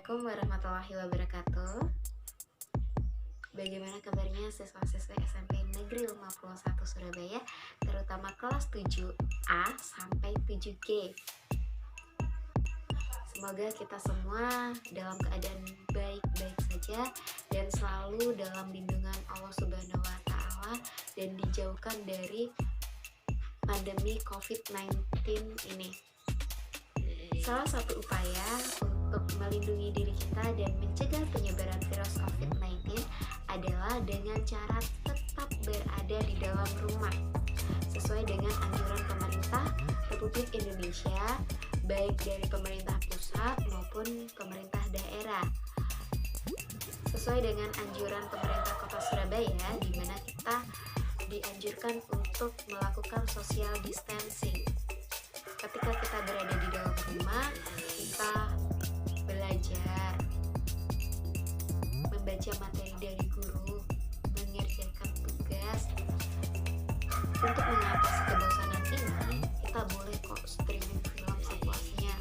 Assalamualaikum warahmatullahi wabarakatuh. Bagaimana kabarnya siswa-siswi SMP Negeri 51 Surabaya, terutama kelas 7A sampai 7G. Semoga kita semua dalam keadaan baik-baik saja dan selalu dalam lindungan Allah Subhanahu wa Ta'ala dan dijauhkan dari pandemi COVID-19 ini. Salah satu upaya untuk melindungi diri kita dan mencegah penyebaran virus COVID-19 adalah dengan cara tetap berada di dalam rumah sesuai dengan anjuran pemerintah Republik Indonesia, baik dari pemerintah pusat maupun pemerintah daerah. Sesuai dengan anjuran pemerintah Kota Surabaya, di mana kita dianjurkan untuk melakukan social distancing. Ketika kita berada di dalam rumah, kita belajar, membaca materi dari guru, mengerjakan tugas. Untuk mengatasi kebosanan ini, kita boleh kok streaming film sepuasnya,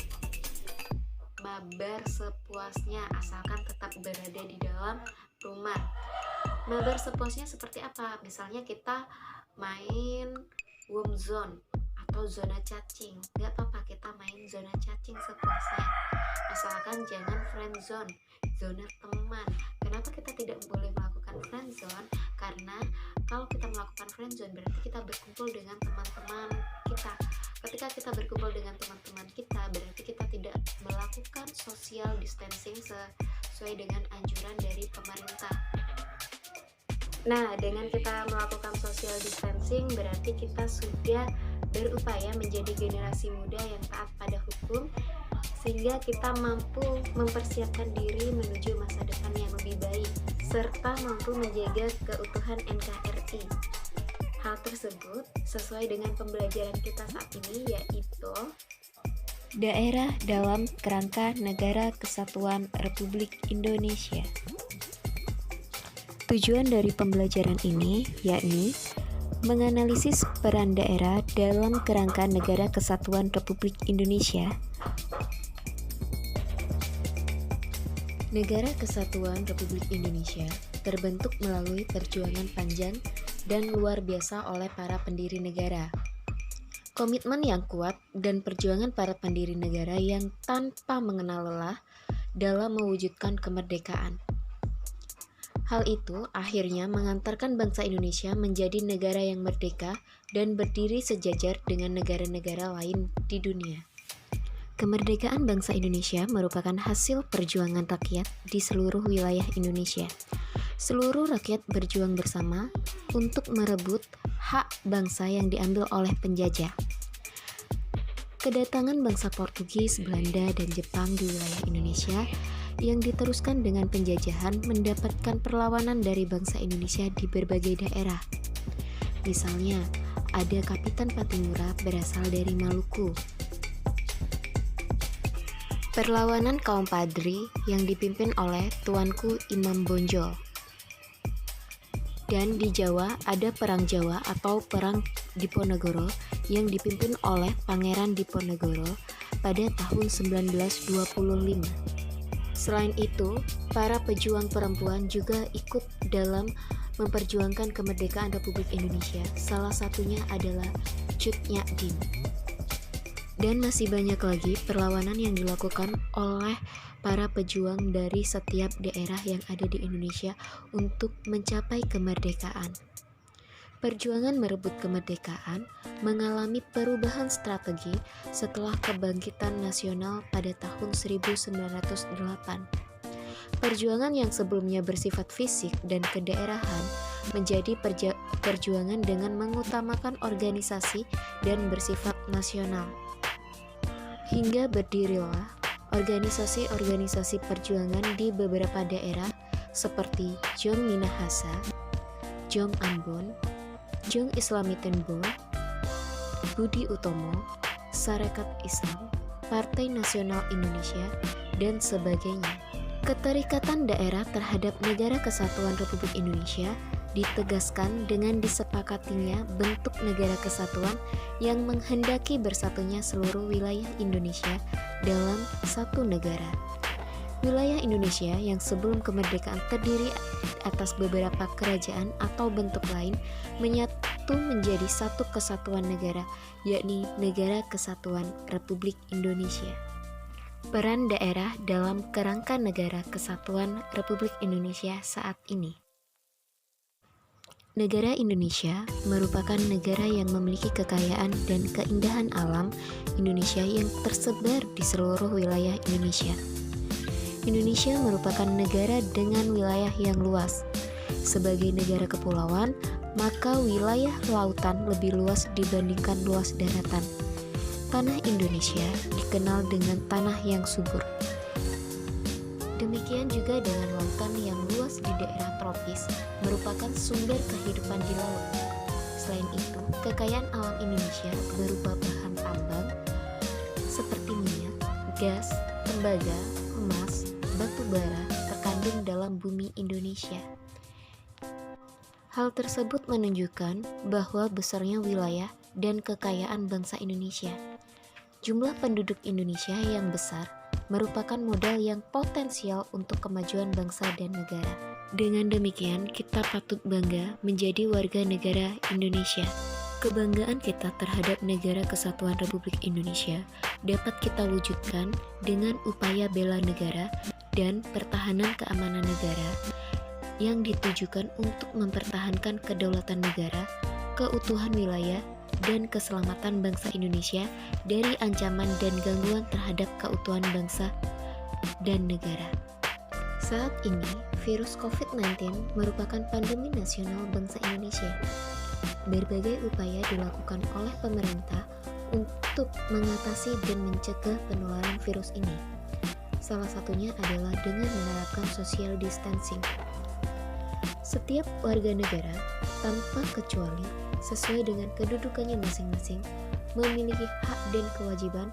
mabar sepuasnya, asalkan tetap berada di dalam rumah. Mabar sepuasnya seperti apa? Misalnya kita main warm zone atau zona cacing, nggak apa-apa, kita main zona cacing sepuasnya, asalkan jangan friend zone, zona teman. Kenapa kita tidak boleh melakukan friend zone? Karena kalau kita melakukan friend zone berarti kita berkumpul dengan teman-teman kita. Ketika kita berkumpul dengan teman-teman kita, berarti kita tidak melakukan social distancing sesuai dengan anjuran dari pemerintah. Nah, dengan kita melakukan social distancing berarti kita sudah berupaya menjadi generasi muda yang taat pada hukum, sehingga kita mampu mempersiapkan diri menuju masa depan yang lebih baik, serta mampu menjaga keutuhan NKRI. Hal tersebut sesuai dengan pembelajaran kita saat ini, yaitu Daerah dalam Kerangka Negara Kesatuan Republik Indonesia. Tujuan dari pembelajaran ini yakni menganalisis peran daerah dalam kerangka Negara Kesatuan Republik Indonesia. Negara Kesatuan Republik Indonesia terbentuk melalui perjuangan panjang dan luar biasa oleh para pendiri negara. Komitmen yang kuat dan perjuangan para pendiri negara yang tanpa mengenal lelah dalam mewujudkan kemerdekaan. Hal itu akhirnya mengantarkan bangsa Indonesia menjadi negara yang merdeka dan berdiri sejajar dengan negara-negara lain di dunia. Kemerdekaan bangsa Indonesia merupakan hasil perjuangan rakyat di seluruh wilayah Indonesia. Seluruh rakyat berjuang bersama untuk merebut hak bangsa yang diambil oleh penjajah. Kedatangan bangsa Portugis, Belanda, dan Jepang di wilayah Indonesia yang diteruskan dengan penjajahan mendapatkan perlawanan dari bangsa Indonesia di berbagai daerah. Misalnya, ada Kapitan Patimura berasal dari Maluku. Perlawanan kaum Padri yang dipimpin oleh Tuanku Imam Bonjol. Dan di Jawa ada Perang Jawa atau Perang Diponegoro yang dipimpin oleh Pangeran Diponegoro pada tahun 1925. Selain itu, para pejuang perempuan juga ikut dalam memperjuangkan kemerdekaan Republik Indonesia. Salah satunya adalah Cut Nyak Dien. Dan masih banyak lagi perlawanan yang dilakukan oleh para pejuang dari setiap daerah yang ada di Indonesia untuk mencapai kemerdekaan. Perjuangan merebut kemerdekaan mengalami perubahan strategi setelah kebangkitan nasional pada tahun 1908. Perjuangan yang sebelumnya bersifat fisik dan kedaerahan menjadi perjuangan dengan mengutamakan organisasi dan bersifat nasional. Hingga berdirilah organisasi-organisasi perjuangan di beberapa daerah seperti Jong Minahasa, Jong Ambon, Jong Islami Tengbo, Budi Utomo, Sarekat Islam, Partai Nasional Indonesia, dan sebagainya. Keterikatan daerah terhadap Negara Kesatuan Republik Indonesia ditegaskan dengan disepakatinya bentuk negara kesatuan yang menghendaki bersatunya seluruh wilayah Indonesia dalam satu negara. Wilayah Indonesia yang sebelum kemerdekaan terdiri atas beberapa kerajaan atau bentuk lain menyatu menjadi satu kesatuan negara, yakni Negara Kesatuan Republik Indonesia. Peran daerah dalam kerangka Negara Kesatuan Republik Indonesia saat ini. Negara Indonesia merupakan negara yang memiliki kekayaan dan keindahan alam Indonesia yang tersebar di seluruh wilayah Indonesia. Indonesia merupakan negara dengan wilayah yang luas. Sebagai negara kepulauan, maka wilayah lautan lebih luas dibandingkan luas daratan. Tanah Indonesia dikenal dengan tanah yang subur. Demikian juga dengan lautan yang luas di daerah tropis merupakan sumber kehidupan di laut. Selain itu, kekayaan alam Indonesia berupa bahan tambang seperti minyak, gas, tembaga, emas, batu bara terkandung dalam bumi Indonesia. Hal tersebut menunjukkan bahwa besarnya wilayah dan kekayaan bangsa Indonesia. Jumlah penduduk Indonesia yang besar merupakan modal yang potensial untuk kemajuan bangsa dan negara. Dengan demikian, kita patut bangga menjadi warga negara Indonesia. Kebanggaan kita terhadap Negara Kesatuan Republik Indonesia dapat kita wujudkan dengan upaya bela negara dan pertahanan keamanan negara yang ditujukan untuk mempertahankan kedaulatan negara, keutuhan wilayah, dan keselamatan bangsa Indonesia dari ancaman dan gangguan terhadap keutuhan bangsa dan negara. Saat ini, virus COVID-19 merupakan pandemi nasional bangsa Indonesia. Berbagai upaya dilakukan oleh pemerintah untuk mengatasi dan mencegah penularan virus ini. Salah satunya adalah dengan menerapkan social distancing. Setiap warga negara, tanpa kecuali, sesuai dengan kedudukannya masing-masing, memiliki hak dan kewajiban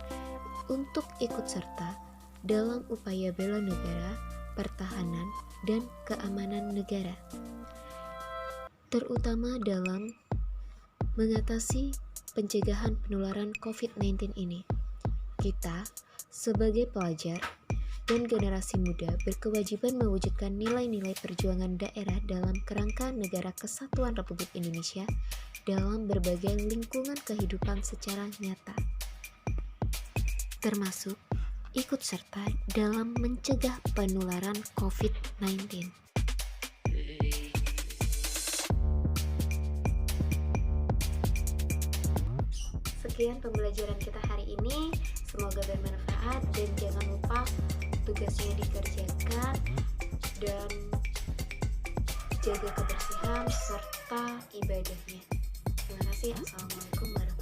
untuk ikut serta dalam upaya bela negara, pertahanan, dan keamanan negara, terutama dalam mengatasi pencegahan penularan COVID-19 ini. Kita, sebagai pelajar dan generasi muda, berkewajiban mewujudkan nilai-nilai perjuangan daerah dalam kerangka Negara Kesatuan Republik Indonesia dalam berbagai lingkungan kehidupan secara nyata, termasuk ikut serta dalam mencegah penularan COVID-19. Sekian pembelajaran kita hari ini, semoga bermanfaat dan jangan lupa tugasnya dikerjakan dan jaga kebersihan serta ibadahnya. Terima kasih. Assalamualaikum warahmatullahi wabarakatuh.